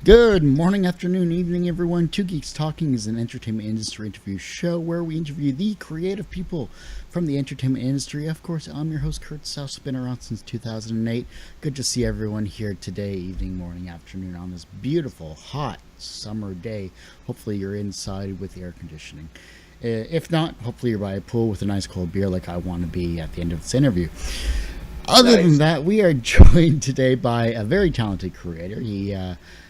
Good morning, afternoon, evening, everyone. Two Geeks Talking is an entertainment industry interview show where we interview the creative people from the entertainment industry. Of course, I'm your host, Kurt South. Been around since 2008. Good to see everyone here today, evening, morning, afternoon, on this beautiful, hot summer day. Hopefully, you're inside with air conditioning. If not, hopefully, you're by a pool with a nice cold beer like I want to be at the end of this interview. Other than that, we are joined today by a very talented creator. He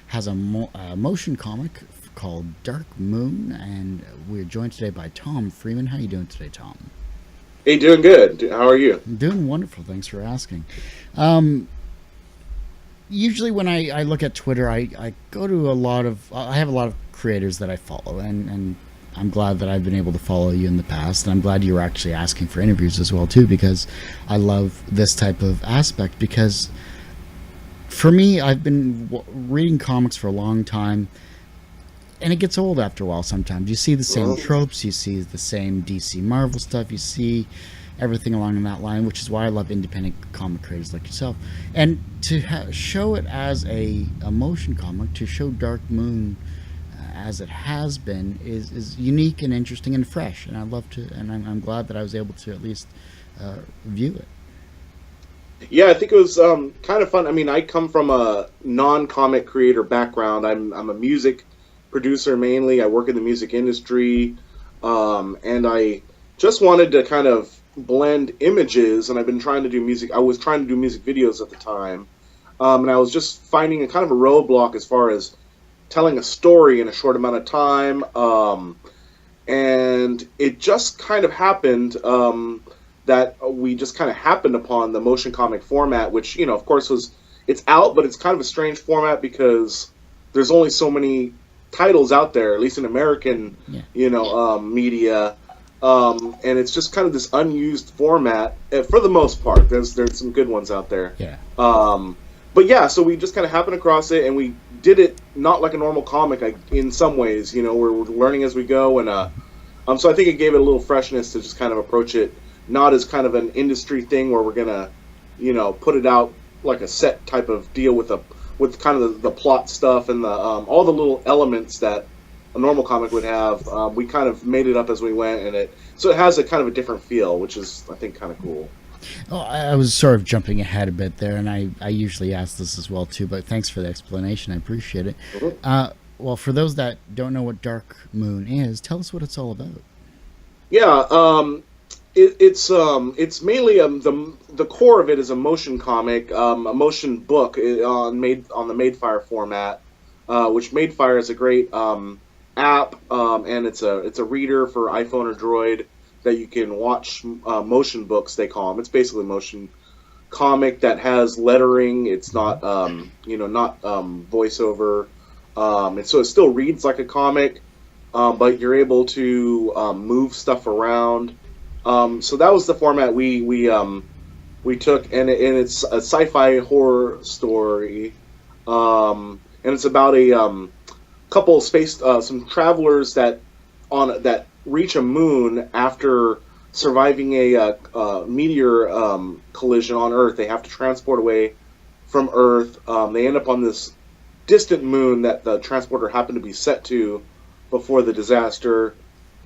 has a motion comic called Dark Moon, and we're joined today by Tom Freeman. How are you doing today, Tom? Hey, doing good. How are you? Doing wonderful. Thanks for asking. Usually when I look at Twitter, I go to I have a lot of creators that I follow, and I'm glad that I've been able to follow you in the past, and I'm glad you were actually asking for interviews as well, too, because I love this type of aspect, because for me, I've been reading comics for a long time, and it gets old after a while sometimes. You see the same tropes, you see the same DC Marvel stuff, you see everything along that line, which is why I love independent comic creators like yourself. And to show it as a motion comic, to show Dark Moon as it has been, is unique and interesting and fresh. And I'm glad that I was able to at least view it. Yeah, I think it was kind of fun. I mean, I come from a non-comic creator background. I'm a music producer mainly. I work in the music industry, and I just wanted to kind of blend images. And I've been trying to do music. I was trying to do music videos at the time, and I was just finding a kind of a roadblock as far as telling a story in a short amount of time. And it just kind of happened. That we just kind of happened upon the motion comic format, which, of course it's out, but it's kind of a strange format because there's only so many titles out there, at least in American, media. And it's just kind of this unused format for the most part. There's some good ones out there. Yeah. But yeah, so we just kind of happened across it, and we did it not like a normal comic, in some ways, we're learning as we go. And so I think it gave it a little freshness to just kind of approach it not as kind of an industry thing where we're gonna, put it out like a set type of deal with kind of the plot stuff and the all the little elements that a normal comic would have. We kind of made it up as we went, and so it has a kind of a different feel, which is, I think, kind of cool. Oh, I was sort of jumping ahead a bit there, and I usually ask this as well too, but thanks for the explanation. I appreciate it. Mm-hmm. Well, for those that don't know what Dark Moon is, tell us what it's all about. Yeah. It's mainly the core of it is a motion comic, a motion book made on the Madefire format, which Madefire is a great app, and it's a reader for iPhone or Droid that you can watch motion books, they call them. It's basically a motion comic that has lettering. It's not not voiceover, and so it still reads like a comic, but you're able to move stuff around. So that was the format we took, and it's a sci-fi horror story, and it's about a couple of some travelers that reach a moon after surviving a meteor collision on Earth. They have to transport away from Earth. They end up on this distant moon that the transporter happened to be set to before the disaster.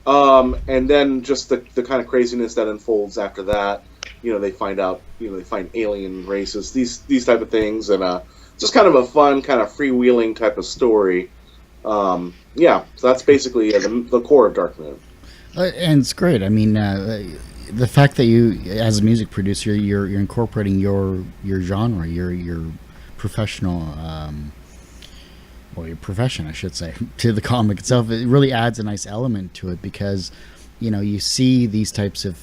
And then just the kind of craziness that unfolds after that. They find out, they find alien races, these type of things, and just kind of a fun, kind of freewheeling type of story. So that's basically the core of Dark Moon. And it's great. I mean, the fact that you, as a music producer, you're incorporating your genre, your professional. Your profession, I should say, to the comic itself. It really adds a nice element to it because, you see these types of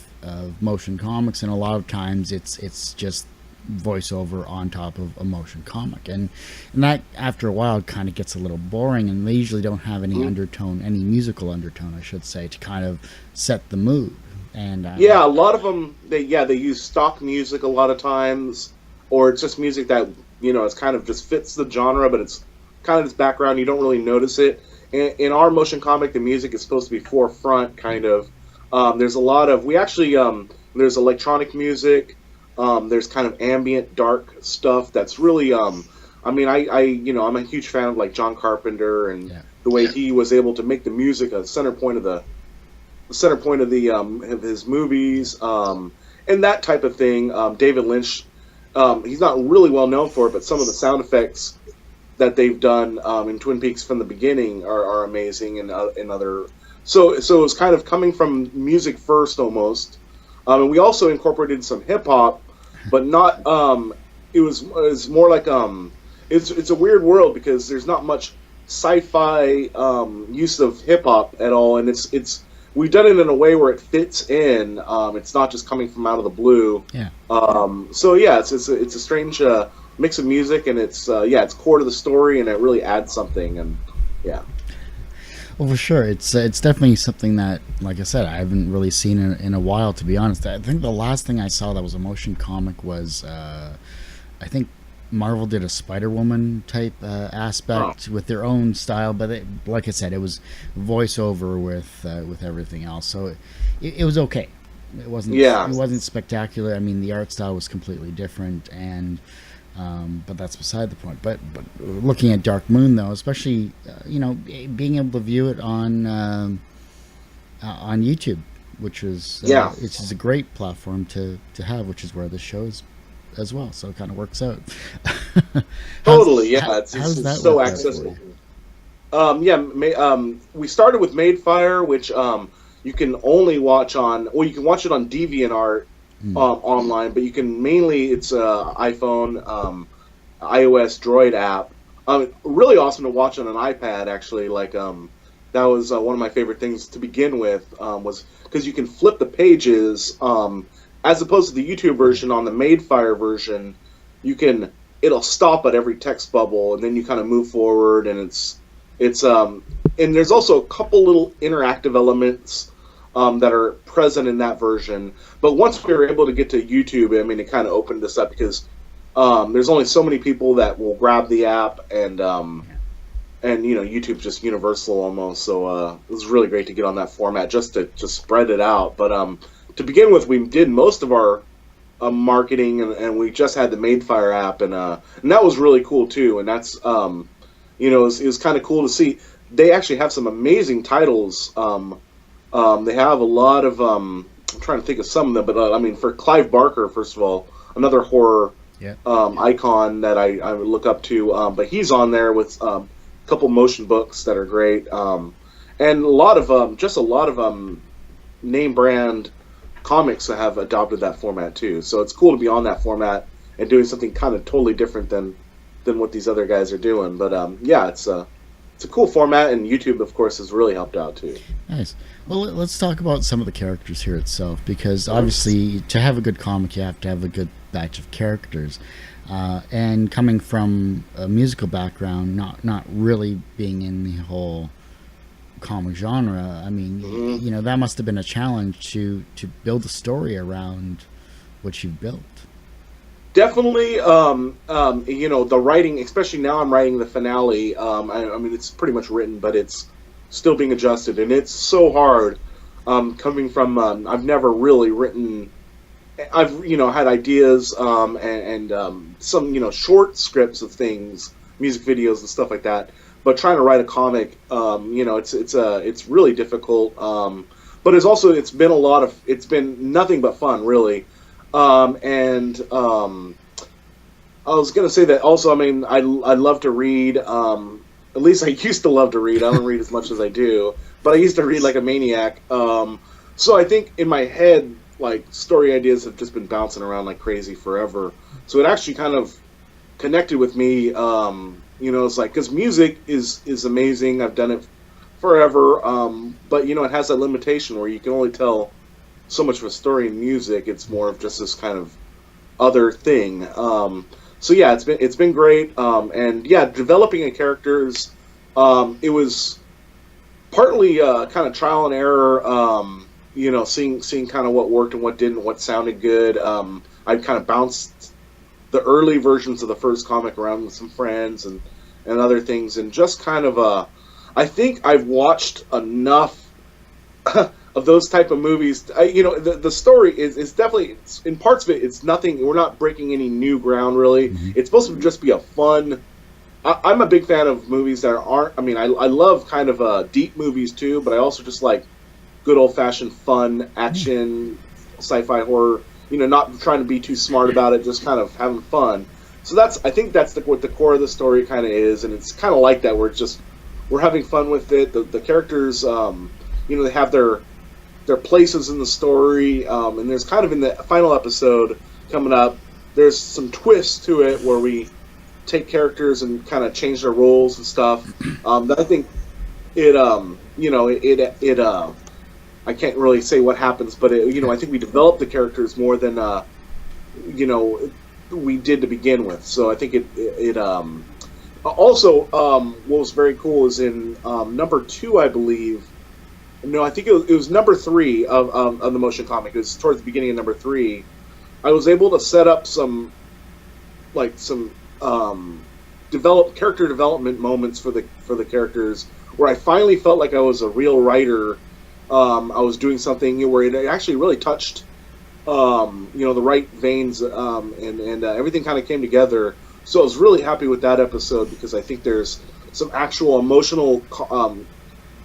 motion comics, and a lot of times it's just voiceover on top of a motion comic, and that after a while kind of gets a little boring, and they usually don't have any undertone, any musical undertone, I should say, to kind of set the mood. And a lot of them they use stock music a lot of times, or it's just music that it's kind of just fits the genre, but it's kind of this background, you don't really notice it. In our motion comic, the music is supposed to be forefront, kind of. There's a lot of, there's electronic music, there's kind of ambient, dark stuff that's really, I mean, I'm a huge fan of like John Carpenter and Yeah. the way he was able to make the music a center point of his movies, and that type of thing. David Lynch, he's not really well known for it, but some of the sound effects that they've done in Twin Peaks from the beginning are amazing, and other. So it was kind of coming from music first almost, and we also incorporated some hip hop, but not. It was more like it's a weird world because there's not much sci-fi use of hip hop at all, and it's we've done it in a way where it fits in. It's not just coming from out of the blue. Yeah. So yeah, it's a strange mix of music, and it's core to the story, and it really adds something, and yeah. Well, for sure, it's definitely something that, like I said, I haven't really seen in a while. To be honest, I think the last thing I saw that was a motion comic was, I think Marvel did a Spider-Woman type aspect with their own style, but like I said, it was voiceover with everything else, so it was okay. It wasn't spectacular. I mean, the art style was completely different, and but that's beside the point. But looking at Dark Moon, though, especially being able to view it on YouTube, which is it's just a great platform to have, which is where the show's as well, so it kind of works out. Totally, yeah. It's so accessible. We started with Madefire, which you can only watch on, well, you can watch it on DeviantArt online, but you can mainly, it's iPhone, iOS Droid app. Really awesome to watch on an iPad, actually. Like that was one of my favorite things to begin with, was because you can flip the pages. As opposed to the YouTube version, on the Madefire version, it'll stop at every text bubble, and then you kind of move forward, and and there's also a couple little interactive elements that are present in that version. But once we were able to get to YouTube, I mean, it kind of opened us up because there's only so many people that will grab the app, and YouTube's just universal almost. So it was really great to get on that format just to spread it out. But to begin with, we did most of our marketing, and we just had the Madefire app, and that was really cool too. And that's it was kind of cool to see. They actually have some amazing titles. They have a lot of I'm trying to think of some of them, but I mean, for Clive Barker, first of all, another horror icon that I look up to, but he's on there with a couple motion books that are great, and a lot of name brand comics that have adopted that format too. So it's cool to be on that format and doing something kind of totally different than what these other guys are doing. But it's a cool format, and YouTube, of course, has really helped out too. Nice. Well, let's talk about some of the characters here itself, because obviously to have a good comic, you have to have a good batch of characters. And coming from a musical background, not really being in the whole comic genre, I mean, that must have been a challenge to build a story around what you've built. Definitely, the writing, especially now I'm writing the finale. I mean, it's pretty much written, but it's still being adjusted, and it's so hard. Coming from, I've never really written. I've had ideas and some short scripts of things, music videos and stuff like that. But trying to write a comic, it's really difficult. But it's been nothing but fun, really. And I was gonna say that also. I mean, I love to read. At least I used to love to read. I don't read as much as I do, but I used to read like a maniac. So I think in my head, like, story ideas have just been bouncing around like crazy forever. So it actually kind of connected with me. It's like, because music is amazing. I've done it forever, but it has that limitation where you can only tell so much of a story in music. It's more of just this kind of other thing. So yeah, it's been great, and yeah, developing a characters. It was partly kind of trial and error. Seeing kind of what worked and what didn't, what sounded good. I kind of bounced the early versions of the first comic around with some friends and other things, and just kind of I think I've watched enough of those type of movies. The story is definitely, in parts of it, it's nothing. We're not breaking any new ground, really. It's supposed to just be a fun I'm a big fan of movies that aren't. I mean, I love kind of deep movies too, but I also just like good old fashioned fun action, sci-fi horror. Not trying to be too smart about it, just kind of having fun. So I think that's what the core of the story kind of is, and it's kind of like that where we're having fun with it. The characters, they have their places in the story, and there's kind of in the final episode coming up, there's some twists to it where we take characters and kind of change their roles and stuff. That I think it, I can't really say what happens, but I think we develop the characters more than we did to begin with. So I think it also what was very cool is in number 2, I believe. No, I think it was number 3 of the motion comic. It was towards the beginning of number 3. I was able to set up some character development moments for the characters where I finally felt like I was a real writer. I was doing something where it actually really touched, the right veins, and everything kind of came together. So I was really happy with that episode because I think there's some actual emotional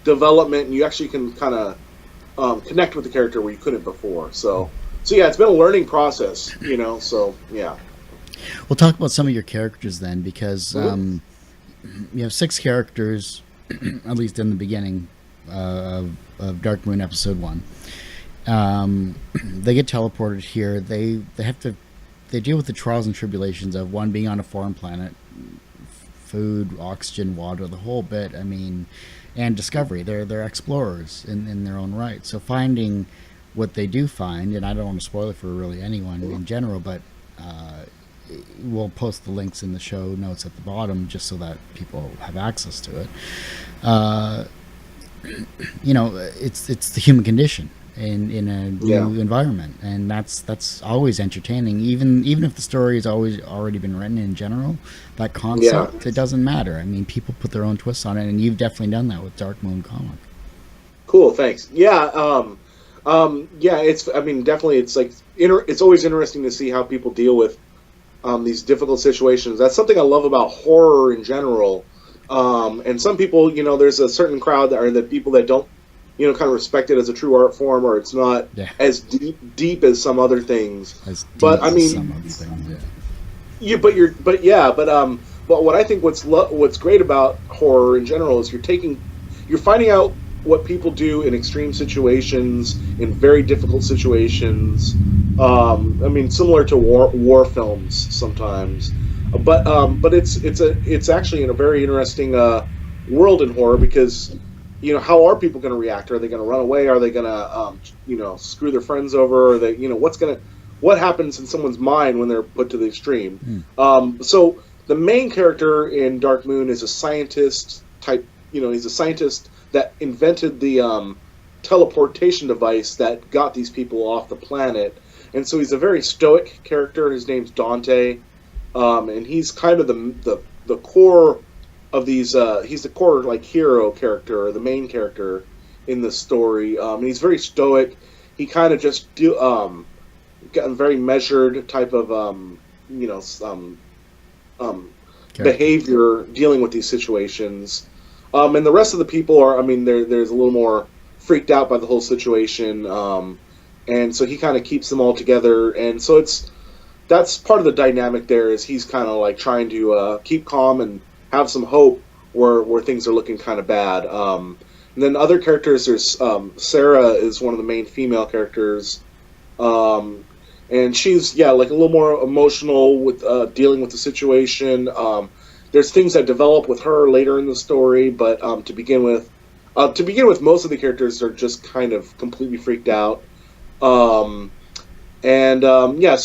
development, and you actually can kind of connect with the character where you couldn't before. So yeah, it's been a learning process, So yeah. We'll talk about some of your characters then, because you have 6 characters, at least in the beginning of Dark Moon episode 1. They get teleported here. They deal with the trials and tribulations of one being on a foreign planet, food, oxygen, water, the whole bit. I mean, and discovery. They're explorers in their own right. So finding what they do find, and I don't want to spoil it for really anyone in general, but we'll post the links in the show notes at the bottom just so that people have access to it. It's the human condition in a new environment, and that's always entertaining. Even if the story has always already been written in general, that concept, it doesn't matter. I mean, people put their own twists on it, and you've definitely done that with Dark Moon comic. Cool, thanks. Yeah, it's. I mean, definitely, it's like it's always interesting to see how people deal with these difficult situations. That's something I love about horror in general. And some people, there's a certain crowd that are the people that don't, kind of respect it as a true art form, or it's not as deep as some other things. But I mean, some other things, but what I think what's great about horror in general is you're finding out what people do in extreme situations, in very difficult situations. I mean, similar to war films sometimes. But it's actually in a very interesting world in horror because how are people going to react? Are they going to run away? Are they going to screw their friends over? Are they what happens in someone's mind when they're put to the extreme? So the main character in Dark Moon is a scientist type. He's a scientist that invented the teleportation device that got these people off the planet, and so he's a very stoic character. His name's Dante. And he's kind of the core of these. He's the core hero character, or the main character in the story. And he's very stoic. He kind of just got a very measured type of behavior dealing with these situations. And the rest of the people are. I mean, there's a little more freaked out by the whole situation. And so he kind of keeps them all together. And so that's part of the dynamic there is he's kind of trying to keep calm and have some hope where things are looking kind of bad. And then other characters, there's Sarah is one of the main female characters. And she's, a little more emotional with dealing with the situation. There's things that develop with her later in the story, but to begin with, most of the characters are just kind of completely freaked out. And there's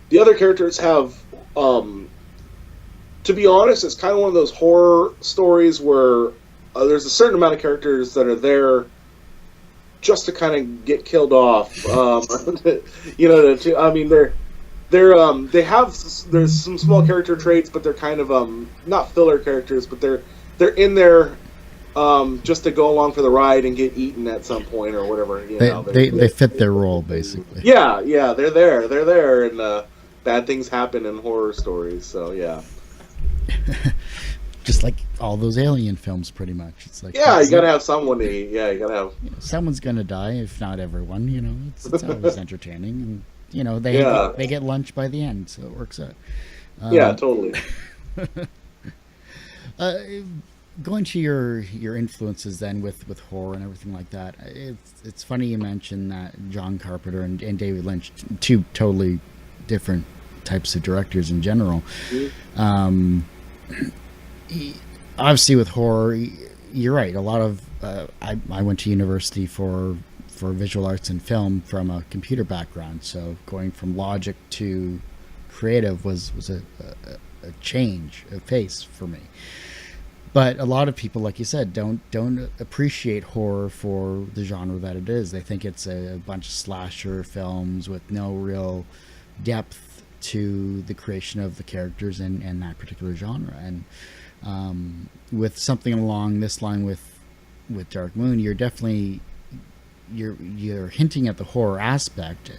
the other characters have to be honest, it's kind of one of those horror stories where there's a certain amount of characters that are there just to kind of get killed off. There's some small character traits, but they're kind of not filler characters, but they're in there just to go along for the ride and get eaten at some point or whatever. They fit their role basically. Yeah, they're there, and bad things happen in horror stories. So yeah. Just like all those alien films, pretty much. It's like, Yeah, you gotta have someone to eat. Yeah, you gotta have. someone's gonna die, if not everyone. It's always entertaining, and Yeah. they get lunch by the end, so it works out. Yeah, Um, totally. uh, Going to your influences then with horror and everything like that. It's funny you mentioned that John Carpenter and David Lynch, two totally different types of directors in general. Um, Obviously, with horror, you're right. A lot of I went to university for visual arts and film from a computer background, so going from logic to creative was a change, a pace for me. But a lot of people, like you said, don't appreciate horror for the genre that it is. They think it's a bunch of slasher films with no real depth to the creation of the characters in that particular genre. And with something along this line with Dark Moon, you're definitely you're hinting at the horror aspect,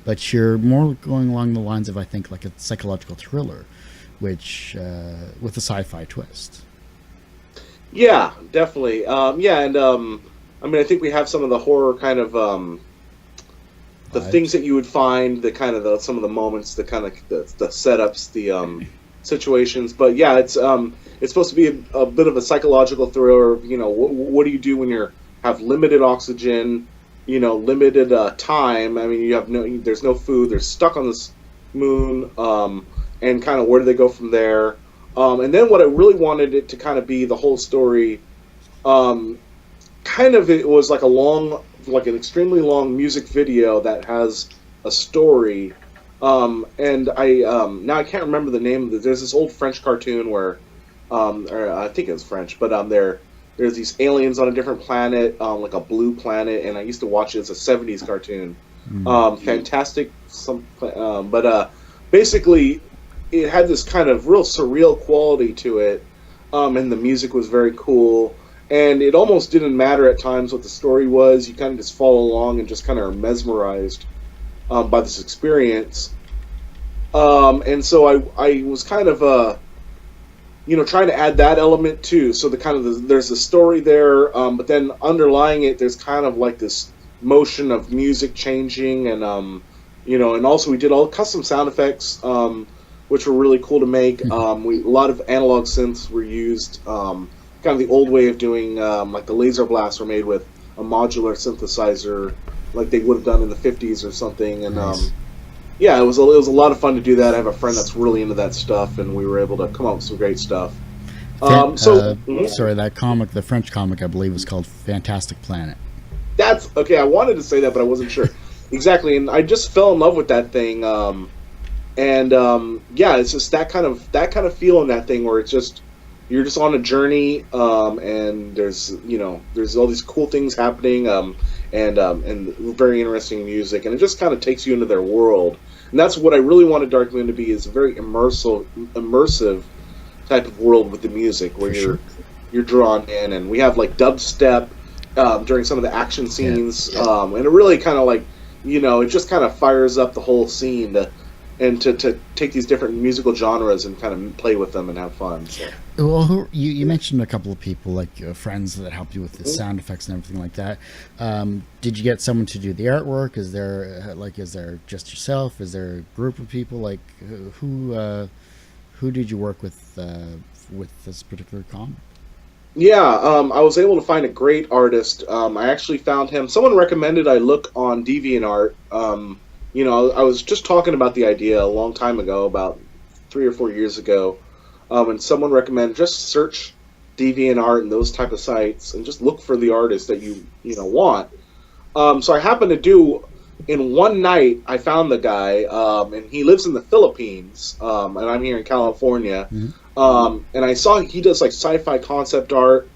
but you're more going along the lines of, I think, like a psychological thriller, which with a sci-fi twist. Yeah, definitely. Yeah, and I mean, I think we have some of the horror kind of the things Vibes. that you would find, the kind of some of the moments, the kind of the setups, the situations. But yeah, it's supposed to be a bit of a psychological thriller. You know, what do you do when you have limited oxygen? You know, limited time. I mean, you have there's no food. They're stuck on this moon, and kind of where do they go from there? And then what I really wanted it to kind of be the whole story. Um, Kind of it was like like an extremely long music video that has a story. And now I can't remember the name of it. There's this old French cartoon where, or I think it's French, but there's these aliens on a different planet, like a blue planet, and I used to watch it as a '70s cartoon. Mm. Fantastic, but basically, it had this kind of real surreal quality to it, and the music was very cool. And it almost didn't matter at times what the story was. You kind of just follow along and just kind of are mesmerized by this experience. And so I was kind of trying to add that element too. So there's a story there, but then underlying it, there's kind of like this motion of music changing, and and also we did all custom sound effects, which were really cool to make. A lot of analog synths were used, kind of the old way of doing, like the laser blasts were made with a modular synthesizer, like they would have done in the '50s or something, and Nice. yeah, it was a lot of fun to do that. I have a friend that's really into that stuff, and we were able to come up with some great stuff. Mhm. Sorry, that comic, the French comic, I believe, was called Fantastic Planet. That's okay. I wanted to say that, but I wasn't sure exactly, and I just fell in love with that thing. And yeah, it's just that kind of feel in that thing where it's just you're just on a journey, and there's all these cool things happening, and very interesting music, and it just kind of takes you into their world. And that's what I really wanted Dark Moon to be, is a very immersive type of world with the music, where For sure. you're drawn in, and we have like dubstep during some of the action Yeah. scenes, and it really kind of like it just kind of fires up the whole scene to take these different musical genres and kind of play with them and have fun. So. Well, you mentioned a couple of people, like friends that helped you with the sound effects and everything like that. Did you get someone to do the artwork? Is there just yourself? Is there a group of people? Like who did you work with this particular comic? Yeah, I was able to find a great artist. I actually found him. Someone recommended I look on DeviantArt. I was just talking about the idea a long time ago, about 3 or 4 years ago, and someone recommended just search DeviantArt and those type of sites and just look for the artist that you want. So I happened to do in one night. I found the guy, and he lives in the Philippines, and I'm here in California. Mhm. And I saw he does like sci-fi concept art,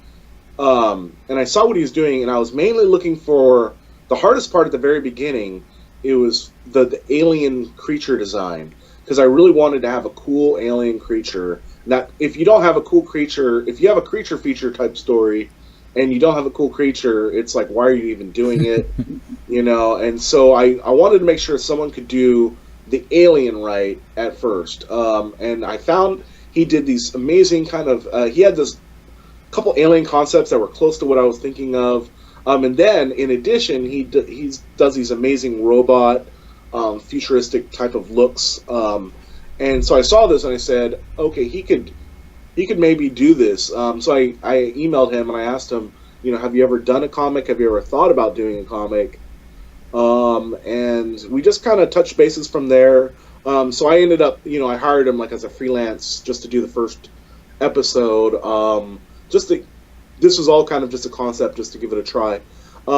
and I saw what he was doing, and I was mainly looking for the hardest part at the very beginning. It was the alien creature design, because I really wanted to have a cool alien creature. That if you don't have a cool creature, if you have a creature feature type story, and you don't have a cool creature, it's like, why are you even doing it? And so I wanted to make sure someone could do the alien right at first, and I found he did these amazing kind of. He had this couple alien concepts that were close to what I was thinking of. And then, in addition, he does these amazing robot, futuristic type of looks. And so I saw this and I said, okay, he could maybe do this. So I emailed him and I asked him, have you ever done a comic? Have you ever thought about doing a comic? And we just kind of touched bases from there. So I ended up, I hired him like as a freelance just to do the first episode. This was all kind of just a concept, just to give it a try. We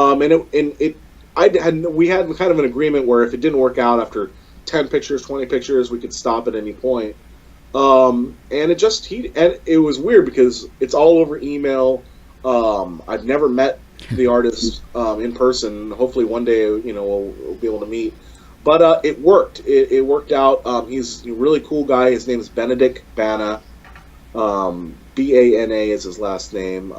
had kind of an agreement where if it didn't work out after 10 pictures, 20 pictures, we could stop at any point. And it was weird because it's all over email. I've never met the artist in person. Hopefully one day, we'll be able to meet. But it worked. It worked out. He's a really cool guy. His name is Benedict Bana. Bana is his last name.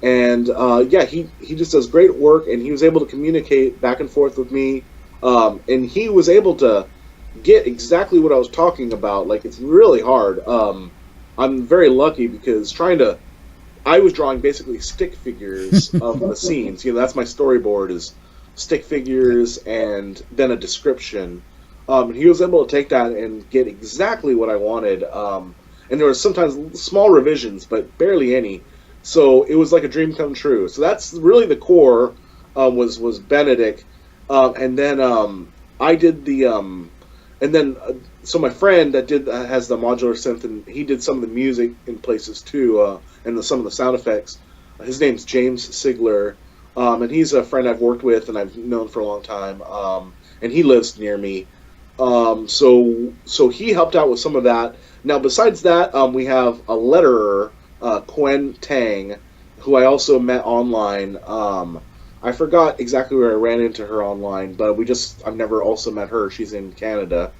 He just does great work, and he was able to communicate back and forth with me. And he was able to get exactly what I was talking about. Like, it's really hard. I'm very lucky because I was drawing basically stick figures of the scenes. That's my storyboard, is stick figures and then a description. He was able to take that and get exactly what I wanted. And there were sometimes small revisions, but barely any. So it was like a dream come true. So that's really the core, was Benedict. And then I did so my friend that has the modular synth, and he did some of the music in places too, and some of the sound effects. His name's James Sigler, and he's a friend I've worked with and I've known for a long time, and he lives near me. So he helped out with some of that. Now, besides that, we have a letterer, Quen Tang, who I also met online. I forgot exactly where I ran into her online, but I've never also met her. She's in Canada.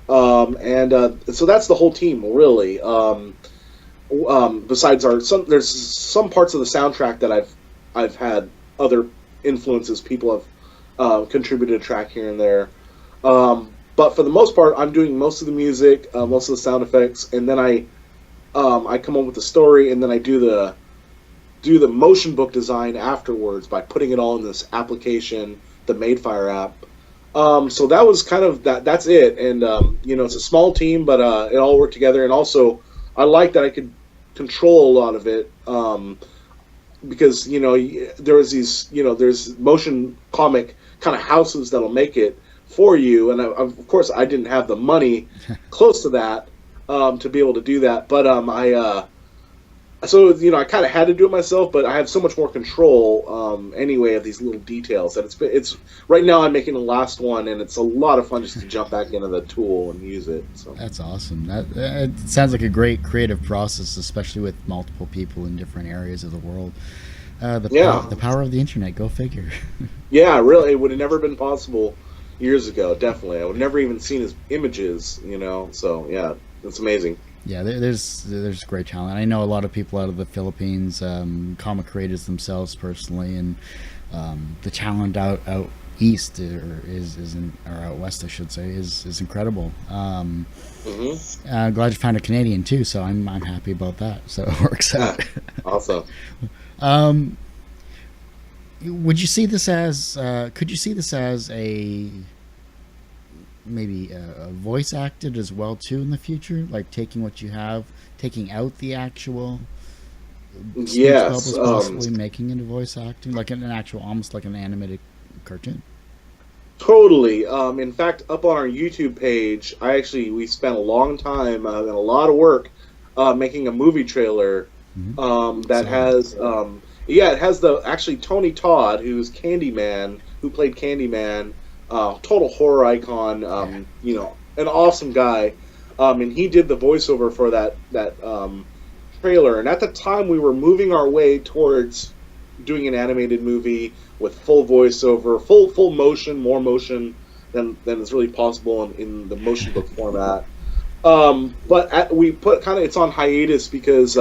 So that's the whole team, really. Besides there's some parts of the soundtrack that I've had other influences. People have contributed a track here and there. But for the most part, I'm doing most of the music, most of the sound effects, and then I come up with the story, and then I do the motion book design afterwards by putting it all in this application, the Madefire app. So that was kind of that's it, and it's a small team, but it all worked together, and also I like that I could control a lot of it, because there was there's motion comic kind of houses that'll make it for you, and of course I didn't have the money close to that to be able to do that, but I kind of had to do it myself, but I have so much more control anyway of these little details that it's right now I'm making the last one, and it's a lot of fun just to jump back into the tool and use it. So that's awesome. That it sounds like a great creative process, especially with multiple people in different areas of the world. The power of the internet, go figure. Yeah, really, it would have never been possible years ago. Definitely, I would never even seen his images. So yeah, it's amazing. Yeah, there's great talent. I know a lot of people out of the Philippines, comic creators themselves personally, and the talent out east or out west, I should say, is incredible. Glad you found a Canadian too, so I'm happy about that. So it works out. Awesome. Would you see this as? Could you see this as maybe a voice acted as well too in the future, like taking what you have, taking out the actual yes, possibly making it a voice acting, like an actual, almost like an animated cartoon? Totally. In fact, up on our YouTube page, we spent a long time and a lot of work making a movie trailer that has it has Tony Todd, who's Candyman, who played Candyman. Total horror icon, an awesome guy, and he did the voiceover for that trailer. And at the time, we were moving our way towards doing an animated movie with full voiceover, full motion, more motion than is really possible in the motion book format. But we put it's on hiatus because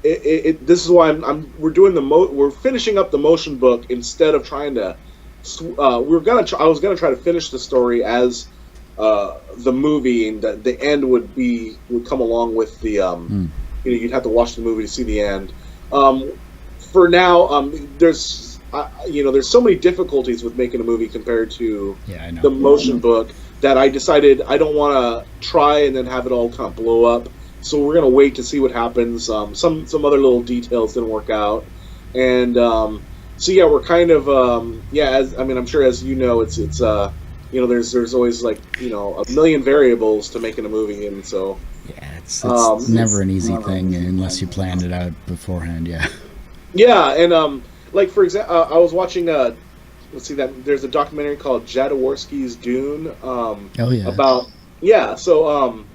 this is why we're finishing up the motion book instead of trying to. I was gonna try to finish the story as the movie, and the end would come along with the you'd have to watch the movie to see the end. For now, there's so many difficulties with making a movie compared to the motion book that I decided I don't want to try and then have it all kind of blow up. So we're gonna wait to see what happens. Some other little details didn't work out, and so yeah, we're kind of I'm sure as you know, it's there's always like a million variables to making a movie, and so it's never an easy thing unless you planned it out beforehand. Yeah, and like for example, I was watching let's see, that there's a documentary called Jodorowsky's Dune. So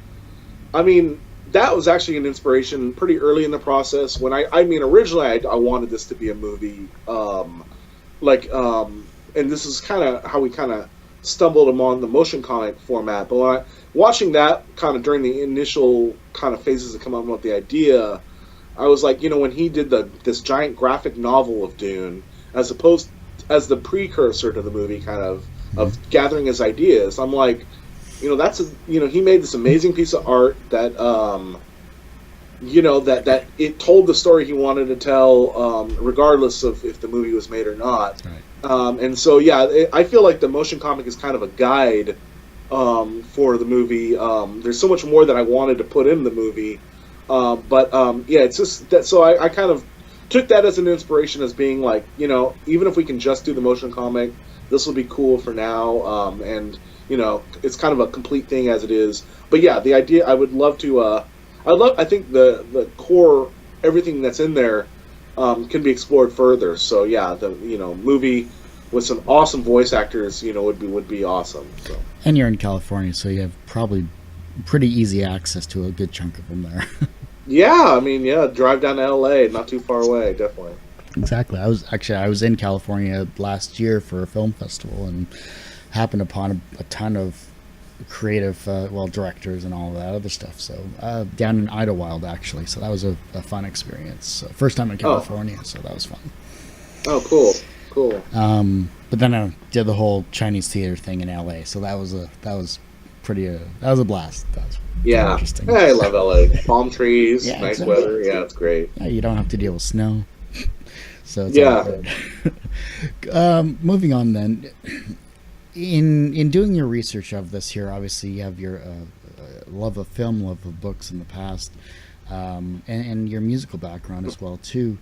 I mean, that was actually an inspiration pretty early in the process. When originally I wanted this to be a movie, and this is kind of how we kind of stumbled upon the motion comic format. But when watching that kind of during the initial kind of phases of coming up with the idea, I was like, when he did this giant graphic novel of Dune, as opposed as the precursor to the movie, kind of gathering his ideas, I'm like, he made this amazing piece of art that that it told the story he wanted to tell, regardless of if the movie was made or not. Right. And so I feel like the motion comic is kind of a guide for the movie. There's so much more that I wanted to put in the movie. It's just that. So I kind of took that as an inspiration, as being like, even if we can just do the motion comic, this will be cool for now. And it's kind of a complete thing as it is. But yeah, the idea, I would love to. I think the core, everything that's in there, can be explored further. So yeah, the movie with some awesome voice actors, would be awesome. So. And you're in California, so you have probably pretty easy access to a good chunk of them there. Yeah, drive down to LA, not too far away, definitely. Exactly. I was in California last year for a film festival and happened upon a ton of creative directors and all that other stuff. So down in Idlewild, actually. So that was a fun experience. So, first time in California, so that was fun. Oh, cool. But then I did the whole Chinese theater thing in LA. So that was a blast. That was interesting. I love LA. Palm trees, nice weather. Yeah, it's great. Yeah, you don't have to deal with snow. So it's all good. Moving on then. In doing your research of this here, obviously you have your love of film, love of books in the past, and your musical background as well too.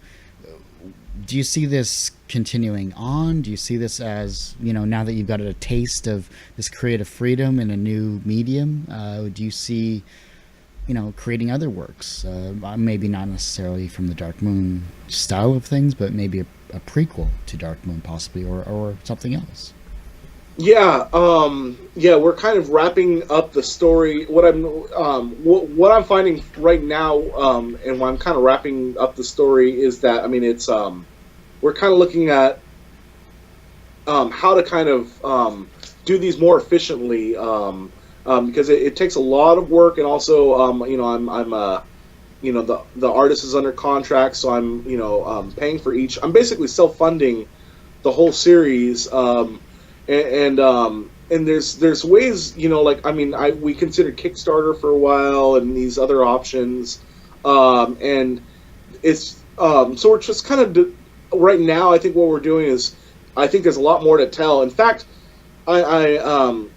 Do you see this continuing on? Do you see this as, now that you've got a taste of this creative freedom in a new medium, do you see, creating other works? Maybe not necessarily from the Dark Moon style of things, but maybe a prequel to Dark Moon possibly, or something else. Yeah, we're kind of wrapping up the story. What I'm finding right now, and when I'm kind of wrapping up the story, is that it's we're kind of looking at how to kind of do these more efficiently, because it takes a lot of work, and also I'm the artist is under contract, so I'm paying for each. I'm basically self-funding the whole series. And there's ways, we considered Kickstarter for a while and these other options, and it's so we're just kind of right now. I think what we're doing is, I think there's a lot more to tell. In fact, I'm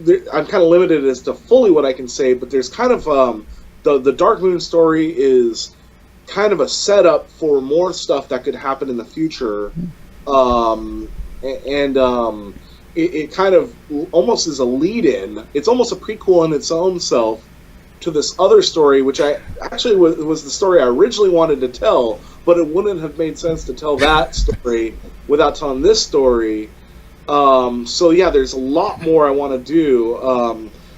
kind of limited as to fully what I can say, but there's kind of the Dark Moon story is kind of a setup for more stuff that could happen in the future. It kind of almost is a lead-in. It's almost a prequel in its own self to this other story, which I actually was the story I originally wanted to tell, but it wouldn't have made sense to tell that story without telling this story. So yeah, there's a lot more I want to do.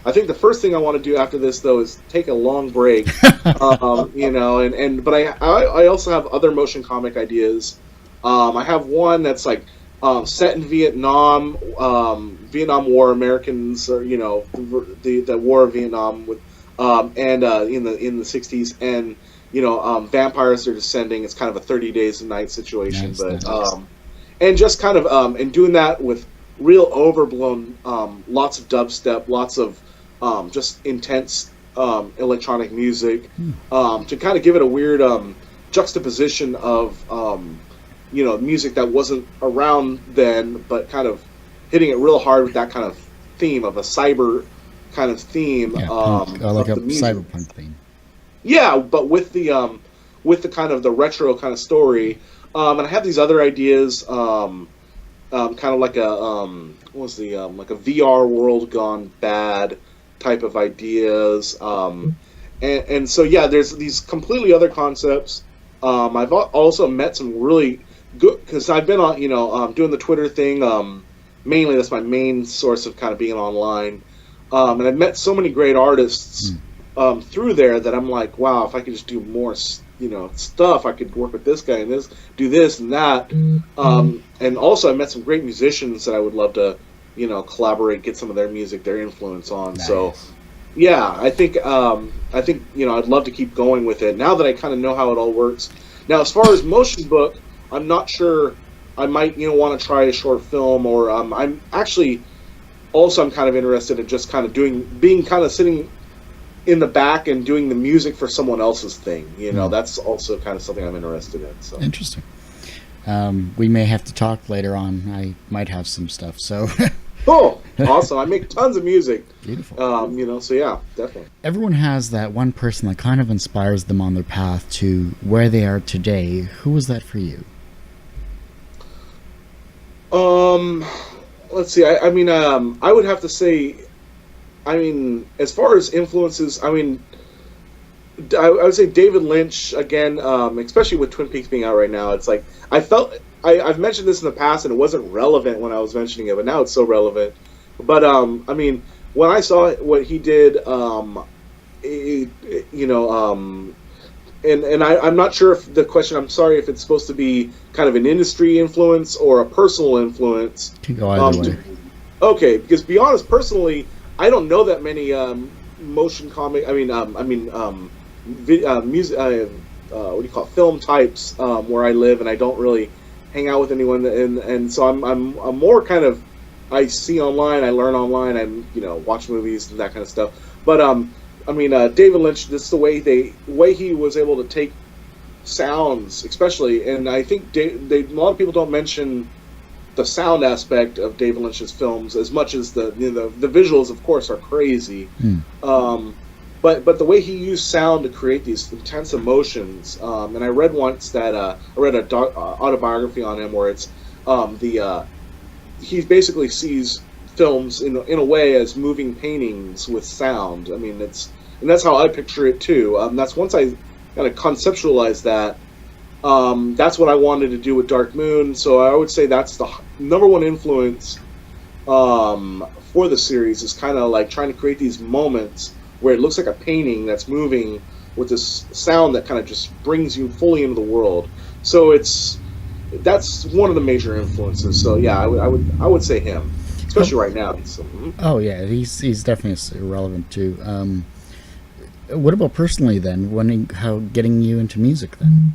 I think the first thing I want to do after this, though, is take a long break. But I also have other motion comic ideas. I have one that's like set in Vietnam, Vietnam War, Americans, or the War of Vietnam, with in the 60s, and vampires are descending. It's kind of a 30 days a night situation, and just kind of and doing that with real overblown, lots of dubstep, lots of just intense electronic music, to kind of give it a weird juxtaposition of music that wasn't around then, but kind of hitting it real hard with that kind of theme of a cyber kind of theme, Yeah, punk, like of a the music. cyberpunk theme. Yeah, but with the kind of the retro kind of story, and I have these other ideas, kind of like a what was the like a VR world gone bad type of ideas, and so yeah, there's these completely other concepts. I've also met some really good, because I've been on doing the Twitter thing. Mainly, that's my main source of kind of being online, and I've met so many great artists through there that I'm like, wow, if I could just do more, stuff, I could work with this guy and do this and that. And also, I met some great musicians that I would love to, collaborate, get some of their music, their influence on. Nice. So, yeah, I think I'd love to keep going with it now that I kind of know how it all works. Now, as far as motion book, I'm not sure. I might want to try a short film, or I'm actually also I'm kind of interested in just kind of being kind of sitting in the back and doing the music for someone else's thing. That's also kind of something I'm interested in. So Interesting. We may have to talk later on. I might have some stuff. So cool, awesome. I make tons of music. Beautiful. So yeah, definitely. Everyone has that one person that kind of inspires them on their path to where they are today. Who was that for you? Let's see. I mean, I would have to say, as far as influences, I would say David Lynch again, especially with Twin Peaks being out right now. It's like I've mentioned this in the past, and it wasn't relevant when I was mentioning it, but now it's so relevant. But when I saw what he did, and I'm not sure if the question. I'm sorry if it's supposed to be kind of an industry influence or a personal influence. Can go either way. Okay, because to be honest, personally, I don't know that many motion comic. Music. What do you call it? Film types where I live, and I don't really hang out with anyone, and so I'm more kind of, I see online, I learn online, and watch movies and that kind of stuff. But David Lynch, this is the way he was able to take sounds, especially, and I think a lot of people don't mention the sound aspect of David Lynch's films as much as the visuals, of course, are crazy. But the way he used sound to create these intense emotions, and I read once that I read an autobiography on him where it's he basically sees films in a way as moving paintings with sound. And that's how I picture it too. That's once I kind of conceptualized that. That's what I wanted to do with Dark Moon. So I would say that's the number one influence for the series, is kind of like trying to create these moments where it looks like a painting that's moving with this sound that kind of just brings you fully into the world. So that's one of the major influences. So yeah, I would say him, especially right now. Oh yeah, he's definitely relevant too. What about personally then? How getting you into music then?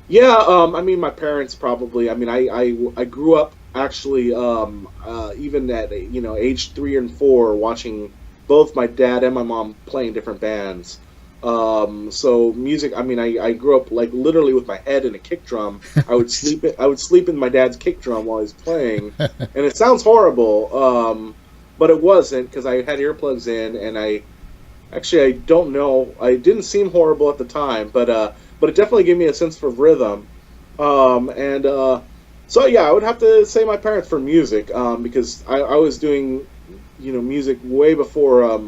Yeah, my parents probably. I grew up actually, even at age 3 and 4, watching both my dad and my mom playing different bands. So music. I grew up like literally with my head in a kick drum. I would sleep in my dad's kick drum while he's playing, and it sounds horrible, but it wasn't, because I had earplugs in, and I don't know. I didn't seem horrible at the time, but it definitely gave me a sense of rhythm, so yeah, I would have to say my parents for music, because I was doing music way before,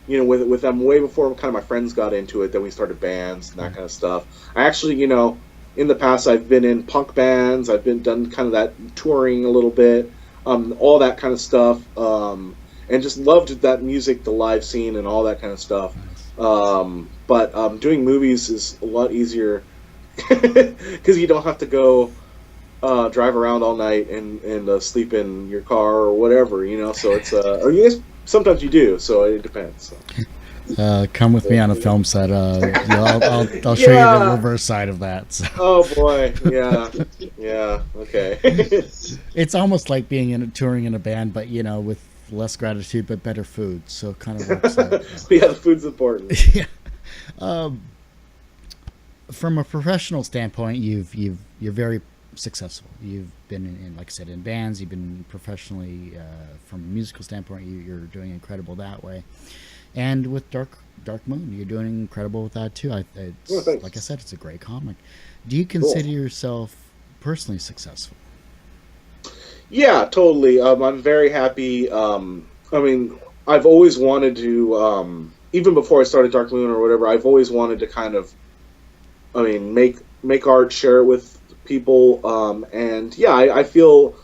with them way before kind of my friends got into it. Then we started bands and that kind of stuff. I actually, in the past, I've been in punk bands. I've done kind of that touring a little bit, all that kind of stuff, and just loved that music, the live scene, and all that kind of stuff. But doing movies is a lot easier because you don't have to go drive around all night and sleep in your car or whatever, So it's or sometimes you do, so it depends. So. Come with me on a film set. I'll show you the Yeah. reverse side of that. So Oh boy. Yeah. Yeah. Okay. it's almost like being touring in a band, but with less gratitude but better food. So it kind of works out well. Yeah, the food's important. Yeah. Um, from a professional standpoint, you're very successful. You've been like I said, in bands. You've been professionally from a musical standpoint. You're doing incredible that way. And with Dark Moon, you're doing incredible with that too. Oh, It's like I thanks. said, it's a great comic. Do you Cool. consider yourself personally successful? Yeah, totally. I'm very happy. I mean, I've always wanted to, even before I started Dark Moon or whatever, I've always wanted to kind of, I mean, make art, share it with people, and yeah, I feel,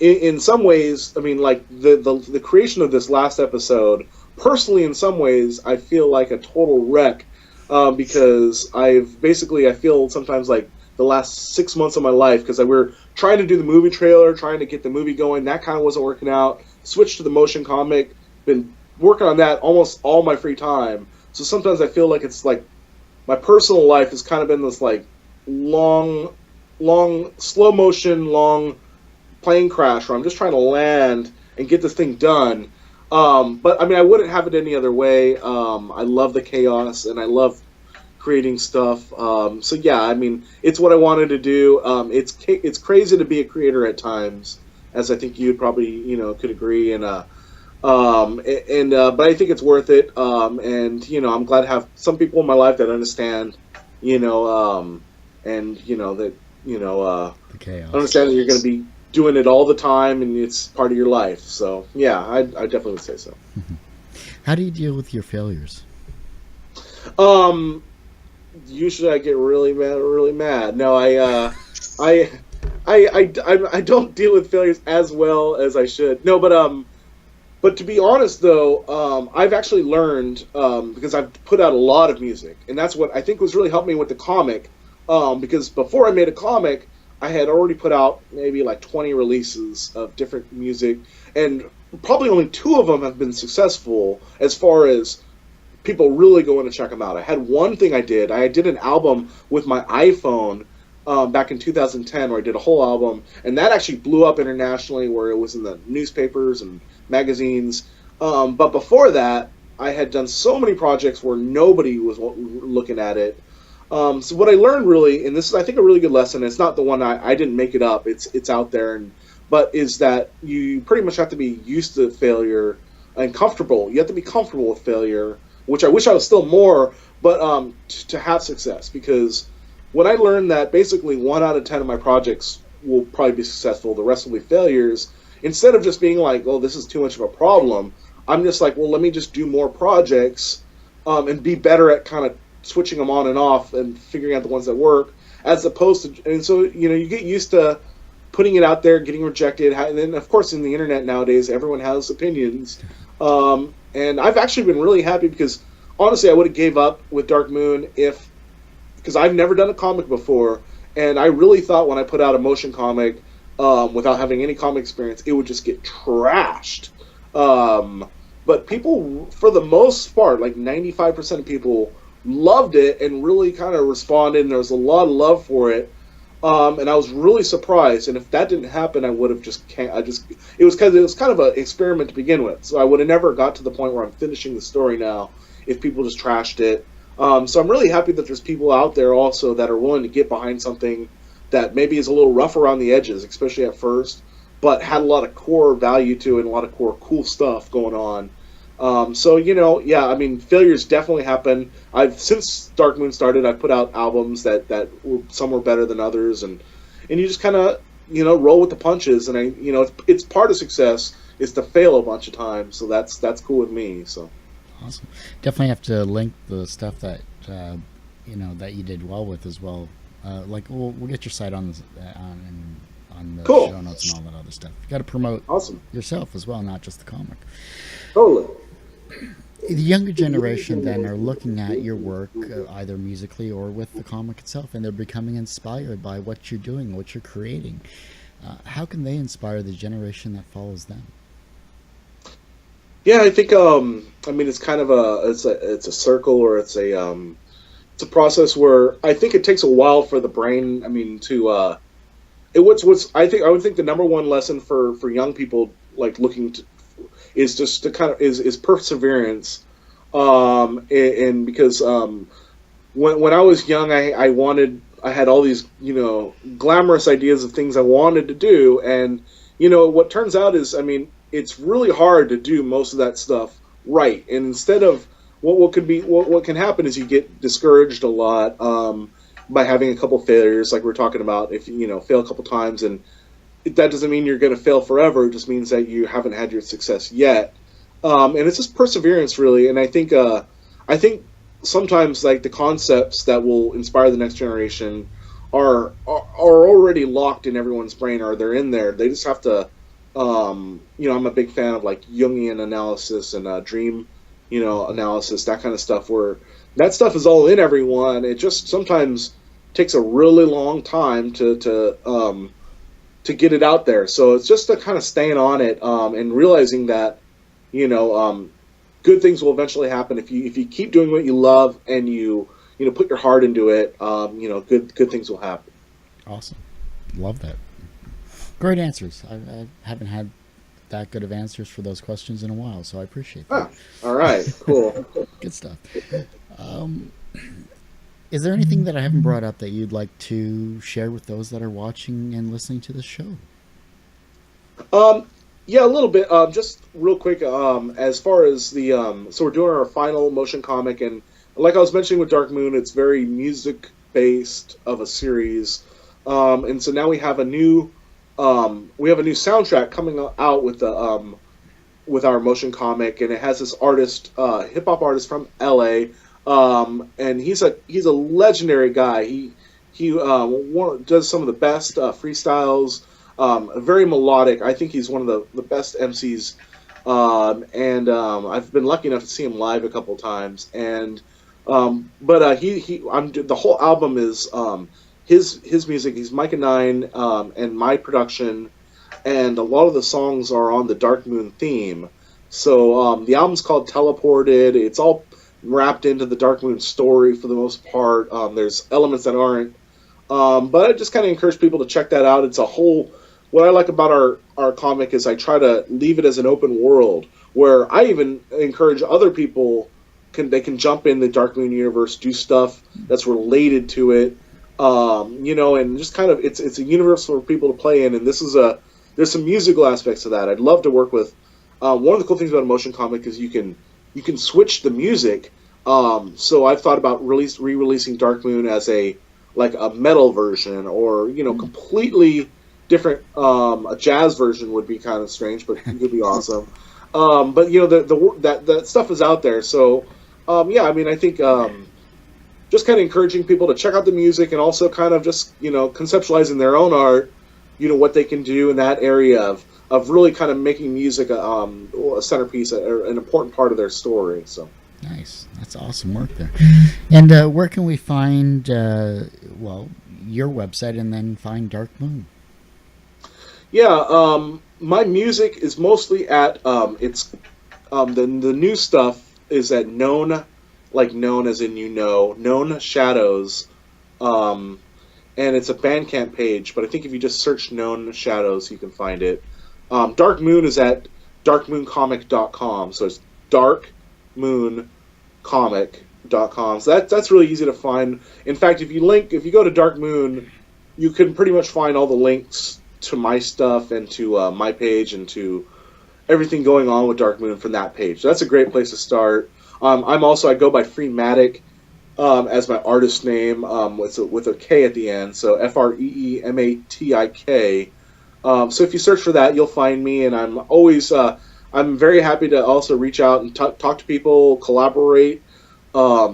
in some ways, I mean, like the creation of this last episode, personally, in some ways, I feel like a total wreck, because I feel sometimes like the last 6 months of my life because we're trying to do the movie trailer, trying to get the movie going, that kind of wasn't working out. Switched to the motion comic, been working on that almost all my free time. So sometimes I feel like it's like my personal life has kind of been this like long, long slow motion, long plane crash where I'm just trying to land and get this thing done. But I mean, I wouldn't have it any other way. I love the chaos and I love creating stuff. So yeah, I mean, it's what I wanted to do. It's crazy to be a creator at times, as I think you'd probably could agree. But I think it's worth it. And I'm glad to have some people in my life that understand. You know, and that The chaos. understand that you're going to be doing it all the time, and it's part of your life. So yeah, I definitely would say so. How do you deal with your failures? Um, Usually I get really mad, really mad. No, I, I don't deal with failures as well as I should. No, but to be honest though, I've actually learned because I've put out a lot of music, and that's what I think was really helped me with the comic. Because before I made a comic, I had already put out maybe like 20 releases of different music, and probably only two of them have been successful as far as people really going to check them out. I had one thing I did. I did an album with my iPhone back in 2010 where I did a whole album, and that actually blew up internationally where it was in the newspapers and magazines. But before that, I had done so many projects where nobody was looking at it. So what I learned really, and this is I think a really good lesson. It's not the one I didn't make it up. It's out there, but is that you pretty much have to be used to failure and comfortable. You have to be comfortable with failure, which I wish I was still more, but to have success. Because when I learned that basically 1 out of 10 of my projects will probably be successful, the rest will be failures. Instead of just being like, "Oh, this is too much of a problem," I'm just like, "Well, let me just do more projects and be better at kind of switching them on and off and figuring out the ones that work." As opposed to, and so you get used to putting it out there, getting rejected, and then of course in the internet nowadays, everyone has opinions. And I've actually been really happy because honestly, I would have gave up with Dark Moon if because I've never done a comic before, and I really thought when I put out a motion comic without having any comic experience, it would just get trashed. Um, but people, for the most part, like 95% of people loved it and really kind of responded, and there was a lot of love for it. And I was really surprised. And if that didn't happen, I would have just can't. I just it was because it was kind of an experiment to begin with. So I would have never got to the point where I'm finishing the story now if people just trashed it. So I'm really happy that there's people out there also that are willing to get behind something that maybe is a little rough around the edges, especially at first, but had a lot of core value to it and a lot of core cool stuff going on. So yeah, I mean, failures definitely happen. I've since Dark Moon started, I've put out albums that were, some were better than others, and you just kind of roll with the punches. And it's part of success is to fail a bunch of times, so that's cool with me. So Awesome. Definitely have to link the stuff that that you did well with as well. Like we'll get your site on this, on the cool, show notes and all that other stuff. You got to promote awesome, yourself as well, not just the comic. totally. The younger generation then are looking at your work either musically or with the comic itself, and they're becoming inspired by what you're doing, what you're creating. How can they inspire the generation that follows them? Yeah, I think I mean it's kind of it's a circle, or it's a process where I think it takes a while for the brain, I mean, to what's I would think the number one lesson for young people like looking to is just to kind of is perseverance. And because when I was young, I had all these, glamorous ideas of things I wanted to do, and what turns out is, I mean, it's really hard to do most of that stuff right. And instead of what can happen is you get discouraged a lot, by having a couple failures, like we're talking about. If fail a couple times, and that doesn't mean you're going to fail forever. It just means that you haven't had your success yet. And it's just perseverance, really. And I think sometimes, like, the concepts that will inspire the next generation are already locked in everyone's brain, or they're in there. They just have to. I'm a big fan of like Jungian analysis and dream, analysis, that kind of stuff. Where that stuff is all in everyone. It just sometimes takes a really long time to get it out there. So it's just a kind of staying on it, and realizing that you know good things will eventually happen if you keep doing what you love, and you put your heart into it. Good things will happen. Awesome, love that. Great answers. I haven't had that good of answers for those questions in a while, so I appreciate that. All right, cool. Good stuff. Is there anything that I haven't brought up that you'd like to share with those that are watching and listening to this show? Yeah, a little bit. Just real quick. As far as so we're doing our final motion comic, and like I was mentioning with Dark Moon, it's very music based of a series, and so now we have a new soundtrack coming out with our motion comic, and it has this artist, hip hop artist from L.A. And he's a legendary guy. He does some of the best freestyles. Very melodic. I think he's one of the best MCs. And I've been lucky enough to see him live a couple times. And the whole album is his music. He's Micah Nine, and my production, and a lot of the songs are on the Dark Moon theme. So the album's called Teleported. It's all wrapped into the Dark Moon story for the most part. There's elements that aren't. But I just kind of encourage people to check that out. It's a whole. What I like about our comic is I try to leave it as an open world, where I even encourage other people can jump in the Dark Moon universe, do stuff that's related to it, and just kind of it's a universe for people to play in. And there's some musical aspects to that. I'd love to work with. One of the cool things about a motion comic is you can switch the music. So I've thought about re-releasing Dark Moon as a metal version, or completely different. A jazz version would be kind of strange, but it could be awesome. But that stuff is out there. So I mean, I think just kind of encouraging people to check out the music, and also kind of just conceptualizing their own art. What they can do in that area of really kind of making music a centerpiece, an important part of their story. So nice. That's awesome work there. And where can we find your website, and then find Dark Moon? Yeah, my music is mostly at the new stuff is at known, like known as in known shadows, and it's a Bandcamp page. But I think if you just search Known Shadows, you can find it. Dark Moon is at darkmooncomic.com, so it's darkmooncomic.com. So that's really easy to find. In fact, if you go to Dark Moon, you can pretty much find all the links to my stuff, and to my page, and to everything going on with Dark Moon from that page. So that's a great place to start. I go by Freematic as my artist name, with a K at the end, so FREEMATIK. So if you search for that, you'll find me, and I'm always I'm very happy to also reach out and talk to people, collaborate,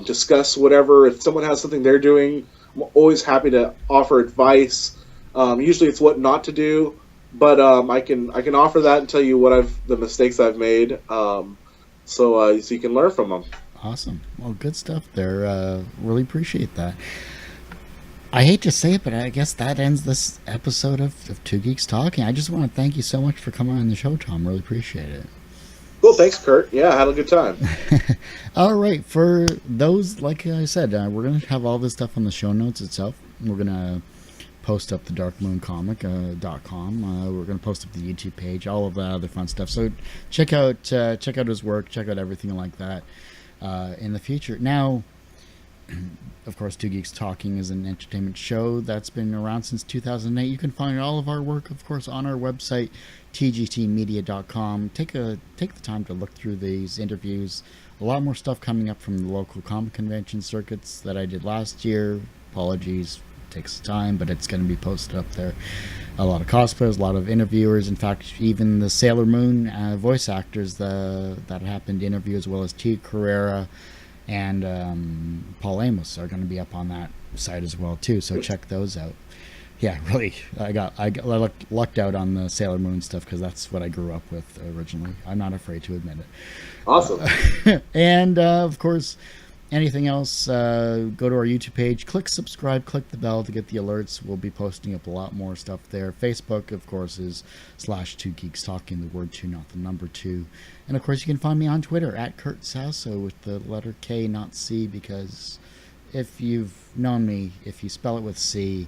discuss whatever. If someone has something they're doing, I'm always happy to offer advice. Usually it's what not to do, but I can offer that and tell you the mistakes I've made, so you can learn from them. Awesome. Well, good stuff there. Really appreciate that. I hate to say it, but I guess that ends this episode of Two Geeks Talking. I just want to thank you so much for coming on the show, Tom. Really appreciate it. Cool, thanks, Kurt. Yeah, I had a good time. All right, for those, like I said, we're gonna have all this stuff on the show notes itself. We're gonna post up the darkmooncomic.com. We're gonna post up the YouTube page, all of that other fun stuff. So check out his work, check out everything like that in the future. Now, of course, Two Geeks Talking is an entertainment show that's been around since 2008. You can find all of our work, of course, on our website, tgtmedia.com. Take the time to look through these interviews. A lot more stuff coming up from the local comic convention circuits that I did last year. Apologies, it takes time, but it's going to be posted up there. A lot of cosplayers, a lot of interviewers. In fact, even the Sailor Moon voice actors that happened to interview, as well as T. Carrera and Paul Amos, are going to be up on that site as well too. So check those out. Yeah, really, I lucked out on the Sailor Moon stuff because that's what I grew up with originally. I'm not afraid to admit it. Awesome. And of course, anything else, go to our YouTube page, click subscribe, click the bell to get the alerts. We'll be posting up a lot more stuff there. Facebook, of course, is /2 Geeks Talking, the word 2, not the number 2. And of course, you can find me on Twitter at Kurt Sasso with the letter K, not C, because if you've known me, if you spell it with C,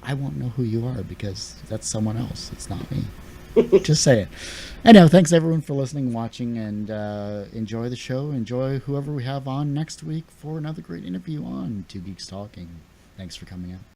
I won't know who you are because that's someone else. It's not me. Just say it. Anyhow, thanks everyone for listening, watching, and enjoy the show. Enjoy whoever we have on next week for another great interview on Two Geeks Talking. Thanks for coming out.